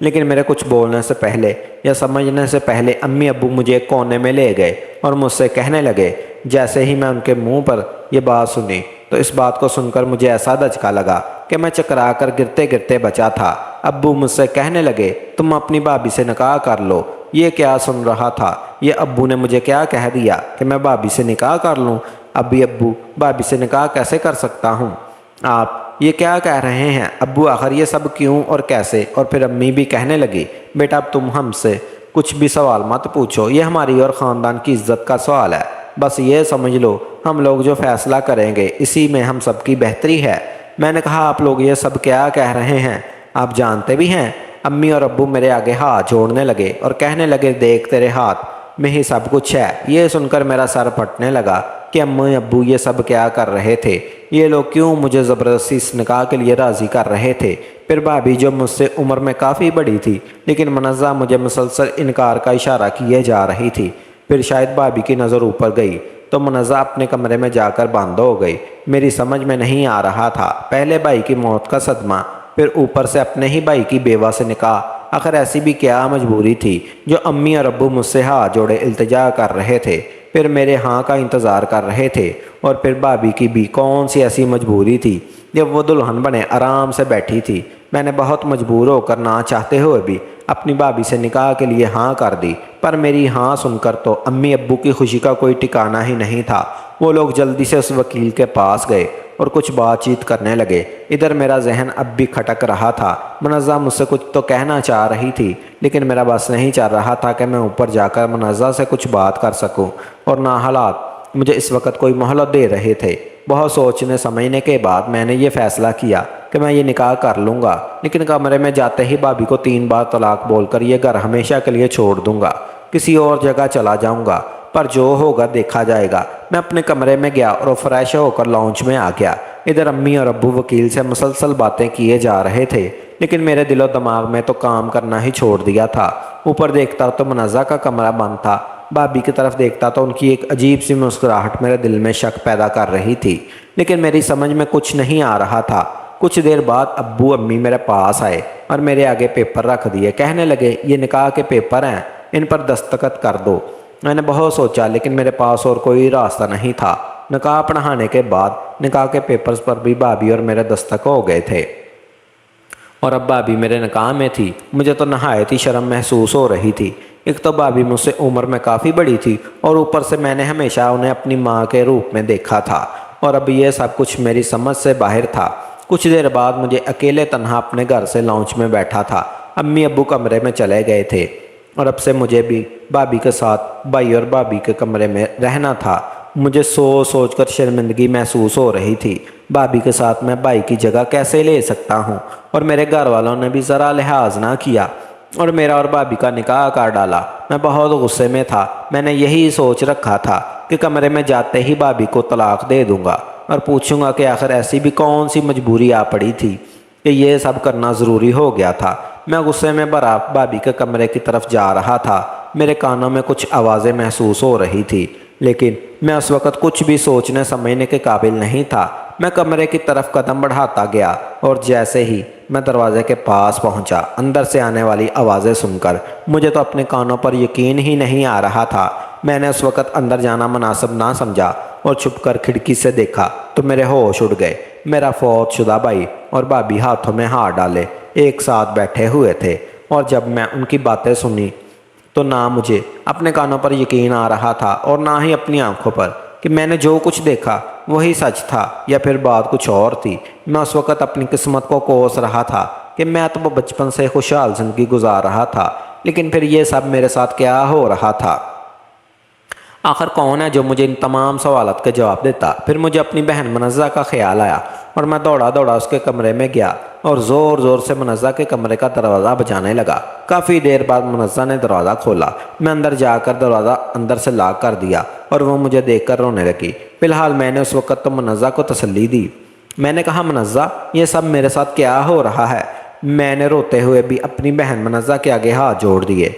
لیکن میرے کچھ بولنے سے پہلے یا سمجھنے سے پہلے امی ابو مجھے ایک کونے میں لے گئے اور مجھ سے کہنے لگے۔ جیسے ہی میں ان کے منہ پر یہ بات سنی تو اس بات کو سن کر مجھے ایسا دھچکا لگا کہ میں چکرا کر گرتے گرتے بچا تھا۔ ابو مجھ سے کہنے لگے، تم اپنی بھابھی سے نکاح کر لو۔ یہ کیا سن رہا تھا؟ یہ ابو نے مجھے کیا کہہ دیا کہ میں بھابھی سے نکاح کر لوں؟ ابو بھابھی سے نکاح کیسے کر سکتا ہوں؟ آپ یہ کیا کہہ رہے ہیں ابو؟ آخر یہ سب کیوں اور کیسے؟ اور پھر امی بھی کہنے لگی، بیٹا اب تم ہم سے کچھ بھی سوال مت پوچھو، یہ ہماری اور خاندان کی عزت کا سوال ہے۔ بس یہ سمجھ لو ہم لوگ جو فیصلہ کریں گے اسی میں ہم سب کی بہتری ہے۔ میں نے کہا، آپ لوگ یہ سب کیا کہہ رہے ہیں؟ آپ جانتے بھی ہیں؟ امی اور ابو میرے آگے ہاتھ جوڑنے لگے اور کہنے لگے، دیکھ تیرے ہاتھ میں ہی سب کچھ ہے۔ یہ سن کر میرا سر پھٹنے لگا کہ امی ابو یہ سب کیا کر رہے تھے؟ یہ لوگ کیوں مجھے زبردستی اس نکاح کے لیے راضی کر رہے تھے؟ پھر بھابھی جو مجھ سے عمر میں کافی بڑی تھی لیکن منزہ مجھے مسلسل انکار کا اشارہ کیے جا رہی تھی۔ پھر شاید بھابھی کی نظر اوپر گئی تو منزہ اپنے کمرے میں جا کر بند ہو گئی۔ میری سمجھ میں نہیں آ رہا تھا، پہلے بھائی کی موت کا صدمہ، پھر اوپر سے اپنے ہی بھائی کی بیوہ سے نکاح۔ آخر ایسی بھی کیا مجبوری تھی جو امی اور ابو مجھ سے ہاتھ جوڑے التجا کر رہے تھے، پھر میرے ہاں کا انتظار کر رہے تھے؟ اور پھر بھابھی کی بھی کون سی ایسی مجبوری تھی جب وہ دلہن بنے آرام سے بیٹھی تھی؟ میں نے بہت مجبور ہو کر نہ چاہتے ہوئے بھی اپنی بھابھی سے نکاح کے لیے ہاں کر دی، پر میری ہاں سن کر تو امی ابو کی خوشی کا کوئی ٹھکانہ ہی نہیں تھا۔ وہ لوگ جلدی سے اس وکیل کے پاس گئے اور کچھ بات چیت کرنے لگے۔ ادھر میرا ذہن اب بھی کھٹک رہا تھا۔ منزہ مجھ سے کچھ تو کہنا چاہ رہی تھی لیکن میرا بس نہیں چل رہا تھا کہ میں اوپر جا کر منزہ سے کچھ بات کر سکوں، اور نہ حالات مجھے اس وقت کوئی مہلت دے رہے تھے۔ بہت سوچنے سمجھنے کے بعد میں نے یہ فیصلہ کیا کہ میں یہ نکاح کر لوں گا، لیکن کمرے میں جاتے ہی بھابھی کو 3 بار طلاق بول کر یہ گھر ہمیشہ کے لیے چھوڑ دوں گا، کسی اور جگہ چلا جاؤں گا، پر جو ہوگا دیکھا جائے گا۔ میں اپنے کمرے میں گیا اور فریش ہو کر لاؤنج میں آ گیا۔ ادھر امی اور ابو وکیل سے مسلسل باتیں کیے جا رہے تھے لیکن میرے دل و دماغ میں تو کام کرنا ہی چھوڑ دیا تھا۔ اوپر دیکھتا تو منزہ کا کمرہ بند تھا، بھابھی کی طرف دیکھتا تو ان کی ایک عجیب سی مسکراہٹ میرے دل میں شک پیدا کر رہی تھی، لیکن میری سمجھ میں کچھ نہیں آ رہا تھا۔ کچھ دیر بعد ابو امی میرے پاس آئے اور میرے آگے پیپر رکھ دیے، کہنے لگے، یہ نکاح کے پیپر ہیں، ان پر دستخط کر دو۔ میں نے بہت سوچا لیکن میرے پاس اور کوئی راستہ نہیں تھا۔ نکاح پڑھانے کے بعد نکاح کے پیپرز پر بھی بھابھی اور میرے دستخط ہو گئے تھے، اور اب بھابھی میرے نکاح میں تھی۔ مجھے تو نہایت ہی شرم محسوس ہو رہی تھی۔ ایک تو بھابھی مجھ سے عمر میں کافی بڑی تھی اور اوپر سے میں نے ہمیشہ انہیں اپنی ماں کے روپ میں دیکھا تھا، اور اب یہ سب کچھ میری سمجھ سے باہر تھا۔ کچھ دیر بعد مجھے اکیلے تنہا اپنے گھر سے لاؤنج میں بیٹھا تھا۔ امی ابو کمرے میں چلے گئے تھے اور اب سے مجھے بھی بھابھی کے ساتھ بھائی اور بھابھی کے کمرے میں رہنا تھا۔ مجھے سوچ کر شرمندگی محسوس ہو رہی تھی۔ بھابھی کے ساتھ میں بھائی کی جگہ کیسے لے سکتا ہوں؟ اور میرے گھر والوں نے بھی ذرا لحاظ نہ کیا اور میرا اور بھابھی کا نکاح کر ڈالا۔ میں بہت غصے میں تھا۔ میں نے یہی سوچ رکھا تھا کہ کمرے میں جاتے ہی بھابھی کو طلاق دے دوں گا اور پوچھوں گا کہ آخر ایسی بھی کون سی مجبوری آ پڑی تھی کہ یہ سب کرنا ضروری ہو گیا تھا۔ میں غصے میں بھرا بھابھی کے کمرے کی طرف جا رہا تھا۔ میرے کانوں میں کچھ آوازیں محسوس ہو رہی تھی لیکن میں اس وقت کچھ بھی سوچنے سمجھنے کے قابل نہیں تھا۔ میں کمرے کی طرف قدم بڑھاتا گیا اور جیسے ہی میں دروازے کے پاس پہنچا، اندر سے آنے والی آوازیں سن کر مجھے تو اپنے کانوں پر یقین ہی نہیں آ رہا تھا۔ میں نے اس وقت اندر جانا مناسب نہ سمجھا اور چھپ کر کھڑکی سے دیکھا تو میرے ہوش اڑ گئے۔ میرا فوت شدہ بھائی اور بھابھی ہاتھوں میں ہاتھ ڈالے ایک ساتھ بیٹھے ہوئے تھے، اور جب میں ان کی باتیں سنی تو نہ مجھے اپنے کانوں پر یقین آ رہا تھا اور نہ ہی اپنی آنکھوں پر کہ میں نے جو کچھ دیکھا وہی سچ تھا یا پھر بات کچھ اور تھی۔ میں اس وقت اپنی قسمت کو کوس رہا تھا کہ میں تو بچپن سے خوشحال زندگی گزار رہا تھا، لیکن پھر یہ سب میرے ساتھ کیا ہو رہا تھا؟ آخر کون ہے جو مجھے ان تمام سوالات کے جواب دیتا؟ پھر مجھے اپنی بہن منزہ کا خیال آیا اور میں دوڑا اس کے کمرے میں گیا اور زور سے منزہ کے کمرے کا دروازہ بجانے لگا۔ کافی دیر بعد منزہ نے دروازہ کھولا۔ میں اندر جا کر دروازہ اندر سے لاک کر دیا اور وہ مجھے دیکھ کر رونے لگی۔ فی الحال میں نے اس وقت تو منزہ کو تسلی دی۔ میں نے کہا، منزہ یہ سب میرے ساتھ کیا ہو رہا ہے؟ میں نے روتے ہوئے بھی اپنی بہن منزہ کے آگے ہاتھ جوڑ دیے۔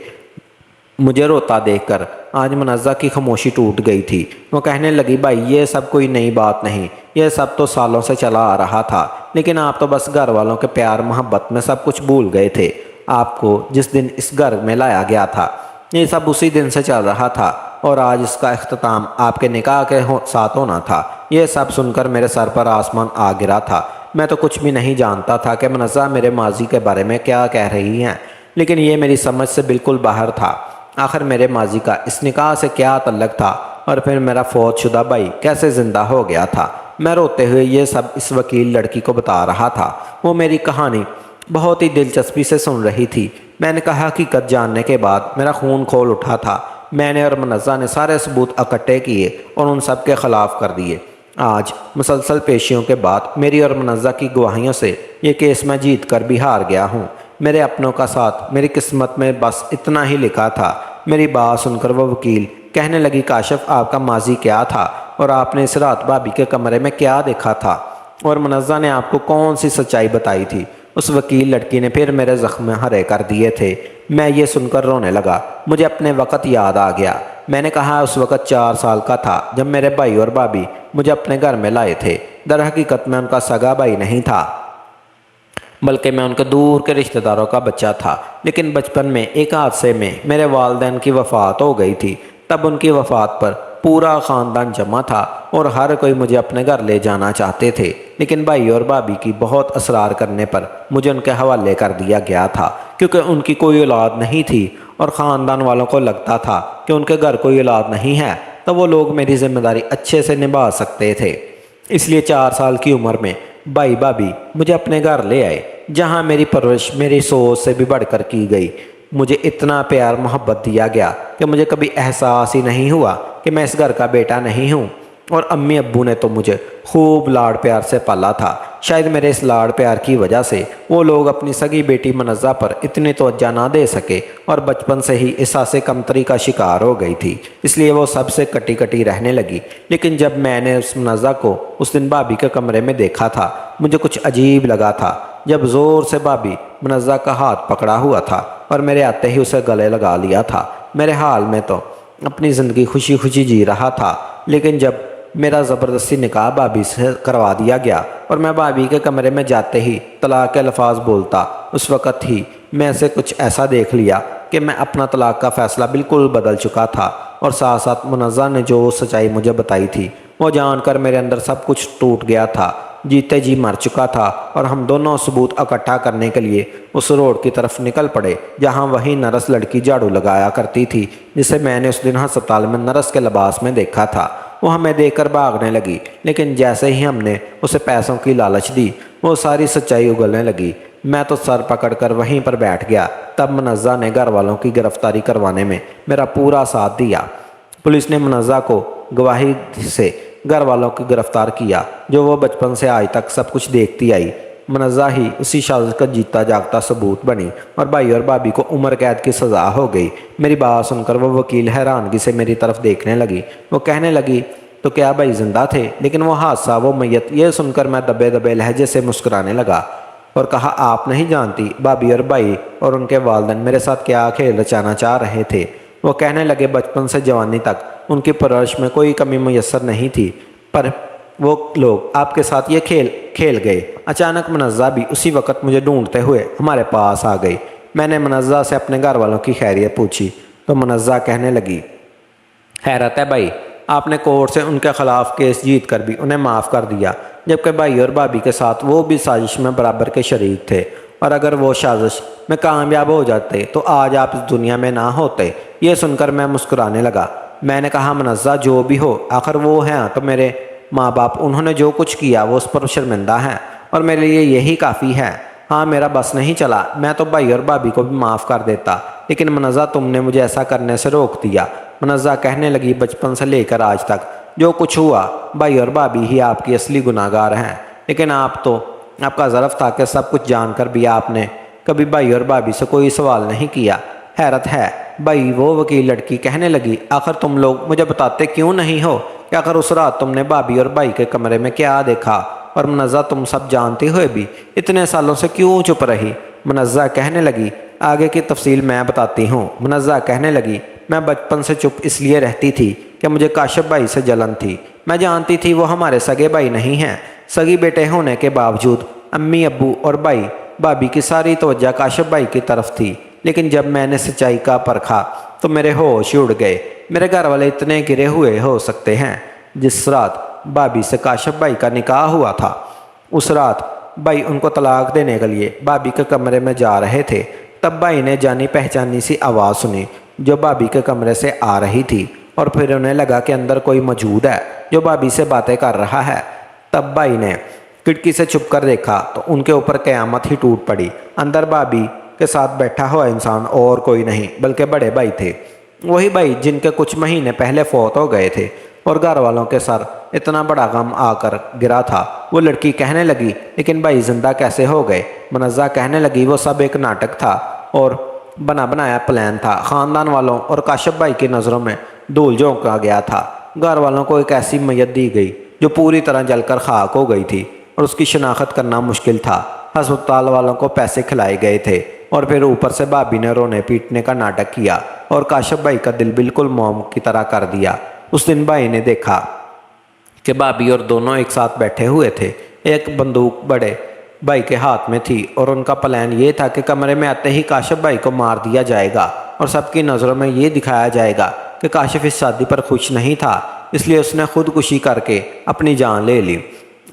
مجھے روتا دیکھ کر آج منزہ کی خاموشی ٹوٹ گئی تھی۔ وہ کہنے لگی بھائی یہ سب کوئی نئی بات نہیں، یہ سب تو سالوں سے چلا آ رہا تھا، لیکن آپ تو بس گھر والوں کے پیار محبت میں سب کچھ بھول گئے تھے۔ آپ کو جس دن اس گھر میں لایا گیا تھا یہ سب اسی دن سے چل رہا تھا، اور آج اس کا اختتام آپ کے نکاح کے ساتھ ہونا تھا۔ یہ سب سن کر میرے سر پر آسمان آ گرا تھا۔ میں تو کچھ بھی نہیں جانتا تھا کہ منزہ میرے ماضی کے بارے میں کیا کہہ رہی ہیں، لیکن یہ میری سمجھ سے بالکل باہر تھا۔ آخر میرے ماضی کا اس نکاح سے کیا تعلق تھا، اور پھر میرا فوت شدہ بھائی کیسے زندہ ہو گیا تھا؟ میں روتے ہوئے یہ سب اس وکیل لڑکی کو بتا رہا تھا۔ وہ میری کہانی بہت ہی دلچسپی سے سن رہی تھی۔ میں نے کہا حقیقت جاننے کے بعد میرا خون کھول اٹھا تھا۔ میں نے اور منزہ نے سارے ثبوت اکٹھے کیے اور ان سب کے خلاف کر دیے۔ آج مسلسل پیشیوں کے بعد میری اور منزہ کی گواہیوں سے یہ کیس میں جیت کر بھی ہار گیا ہوں۔ میرے اپنوں کا ساتھ میری قسمت میں بس اتنا ہی لکھا تھا۔ میری بات سن کر وہ وکیل کہنے لگی کاشف آپ کا ماضی کیا تھا، اور آپ نے اس رات بھابی کے کمرے میں کیا دیکھا تھا، اور منزہ نے آپ کو کون سی سچائی بتائی تھی؟ اس وکیل لڑکی نے پھر میرے زخم ہرے کر دیے تھے۔ میں یہ سن کر رونے لگا۔ مجھے اپنے وقت یاد آ گیا۔ میں نے کہا اس وقت 4 سال کا تھا جب میرے بھائی اور بھابی مجھے اپنے گھر میں لائے تھے۔ در حقیقت میں ان کا سگا بھائی نہیں تھا، بلکہ میں ان کے دور کے رشتہ داروں کا بچہ تھا۔ لیکن بچپن میں ایک حادثے میں میرے والدین کی وفات ہو گئی تھی۔ تب ان کی وفات پر پورا خاندان جمع تھا اور ہر کوئی مجھے اپنے گھر لے جانا چاہتے تھے، لیکن بھائی اور بھابی کی بہت اصرار کرنے پر مجھے ان کے حوالے کر دیا گیا تھا، کیونکہ ان کی کوئی اولاد نہیں تھی اور خاندان والوں کو لگتا تھا کہ ان کے گھر کوئی اولاد نہیں ہے تو وہ لوگ میری ذمہ داری اچھے سے نبھا سکتے تھے۔ اس لیے 4 سال کی عمر میں بھائی بھابی مجھے اپنے گھر لے آئے، جہاں میری پرورش میری سوچ سے بھی بڑھ کر کی گئی۔ مجھے اتنا پیار محبت دیا گیا کہ مجھے کبھی احساس ہی نہیں ہوا کہ میں اس گھر کا بیٹا نہیں ہوں، اور امی ابو نے تو مجھے خوب لاڑ پیار سے پالا تھا۔ شاید میرے اس لاڑ پیار کی وجہ سے وہ لوگ اپنی سگی بیٹی منزہ پر اتنی توجہ نہ دے سکے، اور بچپن سے ہی احساس کمتری کا شکار ہو گئی تھی، اس لیے وہ سب سے کٹی کٹی رہنے لگی۔ لیکن جب میں نے اس منزہ کو اس دن بھابی کے کمرے میں دیکھا تھا مجھے کچھ عجیب لگا تھا۔ جب زور سے بھابی منزہ کا ہاتھ پکڑا ہوا تھا اور میرے آتے ہی اسے گلے لگا لیا تھا۔ میرے حال میں تو اپنی زندگی خوشی خوشی جی رہا تھا، لیکن جب میرا زبردستی نکاح بھابی سے کروا دیا گیا اور میں بھابی کے کمرے میں جاتے ہی طلاق کے الفاظ بولتا، اس وقت ہی میں سے کچھ ایسا دیکھ لیا کہ میں اپنا طلاق کا فیصلہ بالکل بدل چکا تھا، اور ساتھ ساتھ منزہ نے جو سچائی مجھے بتائی تھی وہ جان کر میرے اندر سب کچھ ٹوٹ گیا تھا۔ جیتے جی مر چکا تھا، اور ہم دونوں ثبوت اکٹھا کرنے کے لیے اس روڈ کی طرف نکل پڑے جہاں وہی نرس لڑکی جھاڑو لگایا کرتی تھی جسے میں نے اس دن ہسپتال میں نرس کے لباس میں دیکھا تھا۔ وہ ہمیں دیکھ کر بھاگنے لگی، لیکن جیسے ہی ہم نے اسے پیسوں کی لالچ دی وہ ساری سچائی اگلنے لگی۔ میں تو سر پکڑ کر وہیں پر بیٹھ گیا۔ تب منزہ نے گھر والوں کی گرفتاری کروانے میں میرا پورا ساتھ دیا۔ پولیس نے منزہ کو گواہی سے گھر والوں کو گرفتار کیا، جو وہ بچپن سے آج تک سب کچھ دیکھتی آئی۔ منزہ ہی اسی سازش کا جیتا جاگتا ثبوت بنی، اور بھائی اور بھابی کو عمر قید کی سزا ہو گئی۔ میری بات سن کر وہ وکیل حیرانگی سے میری طرف دیکھنے لگی۔ وہ کہنے لگی تو کیا بھائی زندہ تھے؟ لیکن وہ حادثہ، وہ میت؟ یہ سن کر میں دبے دبے لہجے سے مسکرانے لگا اور کہا آپ نہیں جانتی بھابی اور بھائی اور ان کے والدین میرے ساتھ کیا کھیل رچانا چاہ رہے تھے۔ وہ کہنے لگے بچپن سے جوانی تک ان کی پرورش میں کوئی کمی میسر نہیں تھی، پر وہ لوگ آپ کے ساتھ یہ کھیل گئے۔ اچانک منزہ بھی اسی وقت مجھے ڈھونڈتے ہوئے ہمارے پاس آ گئی۔ میں نے منزہ سے اپنے گھر والوں کی خیریت پوچھی تو منزہ کہنے لگی حیرت ہے بھائی، آپ نے کورٹ سے ان کے خلاف کیس جیت کر بھی انہیں معاف کر دیا، جبکہ بھائی اور بھابی کے ساتھ وہ بھی سازش میں برابر کے شریک تھے، اور اگر وہ سازش میں کامیاب ہو جاتے تو آج آپ اس دنیا میں نہ ہوتے۔ یہ سن کر میں مسکرانے لگا۔ میں نے کہا منزہ جو بھی ہو، آخر وہ ہیں تو میرے ماں باپ، انہوں نے جو کچھ کیا وہ اس پر شرمندہ ہیں، اور میرے لیے یہی کافی ہے۔ ہاں میرا بس نہیں چلا، میں تو بھائی اور بھابی کو بھی معاف کر دیتا، لیکن منزہ تم نے مجھے ایسا کرنے سے روک دیا۔ منزہ کہنے لگی بچپن سے لے کر آج تک جو کچھ ہوا بھائی اور بھابی ہی آپ کی اصلی گناہ گار ہیں، لیکن آپ کا ظرف تھا کہ سب کچھ جان کر بھی آپ نے کبھی بھائی اور بھابی سے کوئی سوال نہیں کیا۔ حیرت ہے بھائی، وہ وکیل لڑکی کہنے لگی آخر تم لوگ مجھے بتاتے کیوں نہیں ہو کہ آخر اس رات تم نے بھابی اور بھائی کے کمرے میں کیا دیکھا، اور منزہ تم سب جانتے ہوئے بھی اتنے سالوں سے کیوں چپ رہی؟ منزہ کہنے لگی آگے کی تفصیل میں بتاتی ہوں۔ منزہ کہنے لگی میں بچپن سے چپ اس لیے رہتی تھی کہ مجھے کاشف بھائی سے جلن تھی۔ میں جانتی تھی وہ ہمارے سگے بھائی نہیں ہیں۔ سگی بیٹے ہونے کے باوجود امی ابو اور بھائی بھابھی کی ساری توجہ کاشف بھائی کی طرف تھی، لیکن جب میں نے سچائی کا پرکھا تو میرے ہوش اڑ گئے۔ میرے گھر والے اتنے گرے ہوئے ہو سکتے ہیں؟ جس رات بھابھی سے کاشف بھائی کا نکاح ہوا تھا، اس رات بھائی ان کو طلاق دینے کے لیے بھابھی کے کمرے میں جا رہے تھے۔ تب بھائی نے جانی پہچانی سی آواز سنی جو بھابھی کے کمرے سے آ رہی تھی، اور پھر انہیں لگا کہ اندر کوئی موجود ہے جو بھابھی سے باتیں کر رہا ہے۔ تب بھائی نے کھڑکی سے چھپ کر دیکھا تو ان کے اوپر قیامت ہی ٹوٹ پڑی۔ اندر بھابھی کے ساتھ بیٹھا ہوا انسان اور کوئی نہیں بلکہ بڑے بھائی تھے، وہی بھائی جن کے کچھ مہینے پہلے فوت ہو گئے تھے، اور گھر والوں کے سر اتنا بڑا غم آ کر گرا تھا۔ وہ لڑکی کہنے لگی، لیکن بھائی زندہ کیسے ہو گئے؟ منزہ کہنے لگی، وہ سب ایک ناٹک تھا اور بنا بنایا پلان تھا۔ خاندان والوں اور کاشف بھائی کی نظروں میں دھول جھونکا گیا تھا۔ گھر والوں کو ایک ایسی میت دی گئی جو پوری طرح جل کر خاک ہو گئی تھی، اور اس کی شناخت کرنا مشکل تھا۔ ہسپتال والوں کو پیسے کھلائے گئے تھے، اور پھر اوپر سے بھابھی نے رونے پیٹنے کا ناٹک کیا اور کاشف بھائی کا دل بالکل موم کی طرح کر دیا۔ اس دن بھائی نے دیکھا کہ بھابھی اور دونوں ایک ساتھ بیٹھے ہوئے تھے۔ ایک بندوق بڑے بھائی کے ہاتھ میں تھی، اور ان کا پلان یہ تھا کہ کمرے میں آتے ہی کاشف بھائی کو مار دیا جائے گا، اور سب کی نظروں میں یہ دکھایا جائے گا کہ کاشف اس شادی پر خوش نہیں تھا، اس لیے اس نے خودکشی کر کے اپنی جان لے لی۔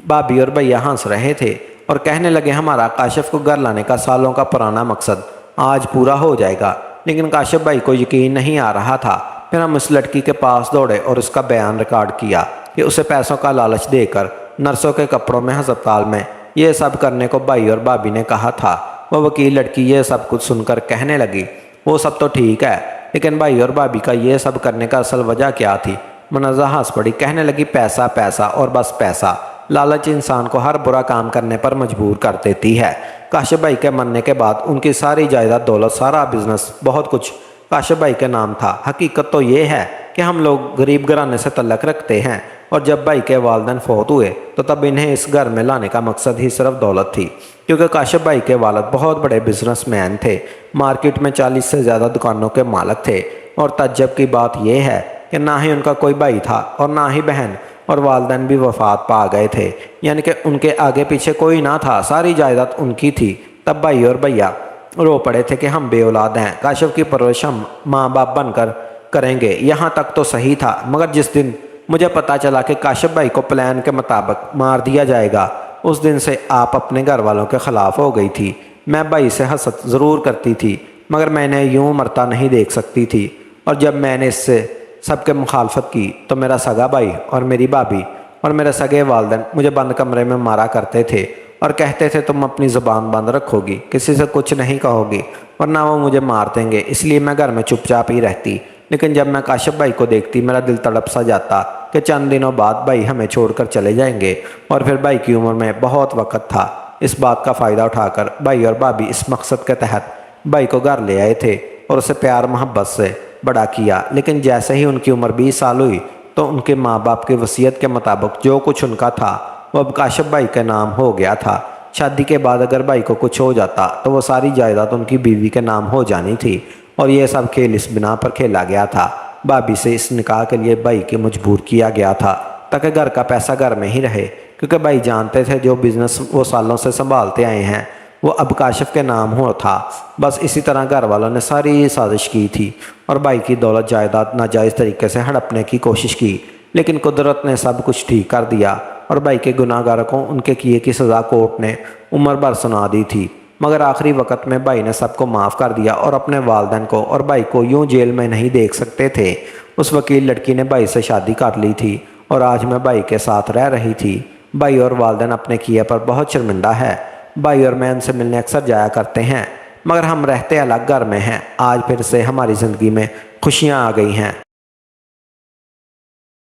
بھابھی اور بھیا ہنس رہے تھے اور کہنے لگے، ہمارا کاشف کو گھر لانے کا سالوں کا پرانا مقصد آج پورا ہو جائے گا۔ لیکن کاشف بھائی کو یقین نہیں آ رہا تھا۔ پھر ہم اس لڑکی کے پاس دوڑے اور اس کا بیان ریکارڈ کیا کہ اسے پیسوں کا لالچ دے کر نرسوں کے کپڑوں میں ہسپتال میں یہ سب کرنے کو بھائی اور بھابھی نے کہا تھا۔ وہ وکیل لڑکی یہ سب کچھ سن کر کہنے لگی، وہ سب تو ٹھیک ہے، لیکن بھائی اور بھابھی کا یہ سب کرنے کا اصل وجہ کیا تھی؟ منزہ ہنس پڑی، کہنے لگی، پیسہ پیسہ اور بس پیسہ۔ لالچ انسان کو ہر برا کام کرنے پر مجبور کر دیتی ہے۔ کاشف بھائی کے مرنے کے بعد ان کی ساری جائیداد، دولت، سارا بزنس، بہت کچھ کاشف بھائی کے نام تھا۔ حقیقت تو یہ ہے کہ ہم لوگ غریب گھرانے سے تعلق رکھتے ہیں، اور جب بھائی کے والدین فوت ہوئے تو تب انہیں اس گھر میں لانے کا مقصد ہی صرف دولت تھی، کیونکہ کاشف بھائی کے والد بہت بڑے بزنس مین تھے، مارکیٹ میں 40 سے زیادہ دکانوں کے مالک تھے۔ اور تعجب کی بات یہ ہے کہ نہ ہی ان کا کوئی بھائی تھا اور نہ ہی بہن، اور والدین بھی وفات پا گئے تھے، یعنی کہ ان کے آگے پیچھے کوئی نہ تھا، ساری جائیداد ان کی تھی۔ تب بھائی اور بھیا رو پڑے تھے کہ ہم بے اولاد ہیں، کاشف کی پرورش ہم ماں باپ بن کر کریں گے۔ یہاں تک تو صحیح تھا، مگر جس دن مجھے پتا چلا کہ کاشف بھائی کو پلان کے مطابق مار دیا جائے گا، اس دن سے آپ اپنے گھر والوں کے خلاف ہو گئی تھی۔ میں بھائی سے حسد ضرور کرتی تھی، مگر میں نے یوں مرتا نہیں دیکھ سکتی تھی، اور جب میں نے اس سے سب کے مخالفت کی تو میرا سگا بھائی اور میری بھابھی اور میرے سگے والدین مجھے بند کمرے میں مارا کرتے تھے اور کہتے تھے، تم اپنی زبان بند رکھو گی، کسی سے کچھ نہیں کہو گی، ورنہ وہ مجھے مار دیں گے۔ اس لیے میں گھر میں چپ چاپ ہی رہتی، لیکن جب میں کاشف بھائی کو دیکھتی میرا دل تڑپ سا جاتا کہ چند دنوں بعد بھائی ہمیں چھوڑ کر چلے جائیں گے، اور پھر بھائی کی عمر میں بہت وقت تھا۔ اس بات کا فائدہ اٹھا کر بھائی اور بھابھی اس مقصد کے تحت بھائی کو گھر لے آئے تھے اور اسے پیار محبت سے بڑا کیا۔ لیکن جیسے ہی ان کی عمر 20 سال ہوئی تو ان کے ماں باپ کی وصیت کے مطابق جو کچھ ان کا تھا وہ اب کاشف بھائی کے نام ہو گیا تھا۔ شادی کے بعد اگر بھائی کو کچھ ہو جاتا تو وہ ساری جائیداد ان کی بیوی کے نام ہو جانی تھی، اور یہ سب کھیل اس بنا پر کھیلا گیا تھا۔ بھابھی سے اس نکاح کے لیے بھائی کے مجبور کیا گیا تھا تاکہ گھر کا پیسہ گھر میں ہی رہے، کیونکہ بھائی جانتے تھے جو بزنس وہ سالوں سے سنبھالتے آئے ہیں وہ اب کاشف کے نام ہو تھا۔ بس اسی طرح گھر والوں نے ساری سازش کی تھی اور بھائی کی دولت جائیداد ناجائز طریقے سے ہڑپنے کی کوشش کی، لیکن قدرت نے سب کچھ ٹھیک کر دیا، اور بھائی کے گناہ گاروں کو ان کے کیے کی سزا کورٹ نے عمر بھر سنا دی تھی۔ مگر آخری وقت میں بھائی نے سب کو معاف کر دیا اور اپنے والدین کو اور بھائی کو یوں جیل میں نہیں دیکھ سکتے تھے۔ اس وکیل لڑکی نے بھائی سے شادی کر لی تھی اور آج میں بھائی کے ساتھ رہ رہی تھی۔ بھائی اور والدین اپنے کیے پر بہت شرمندہ ہے۔ بھائی اور میں ان سے ملنے اکثر جایا کرتے ہیں، مگر ہم رہتے الگ گھر میں ہیں۔ آج پھر سے ہماری زندگی میں خوشیاں آ گئی ہیں۔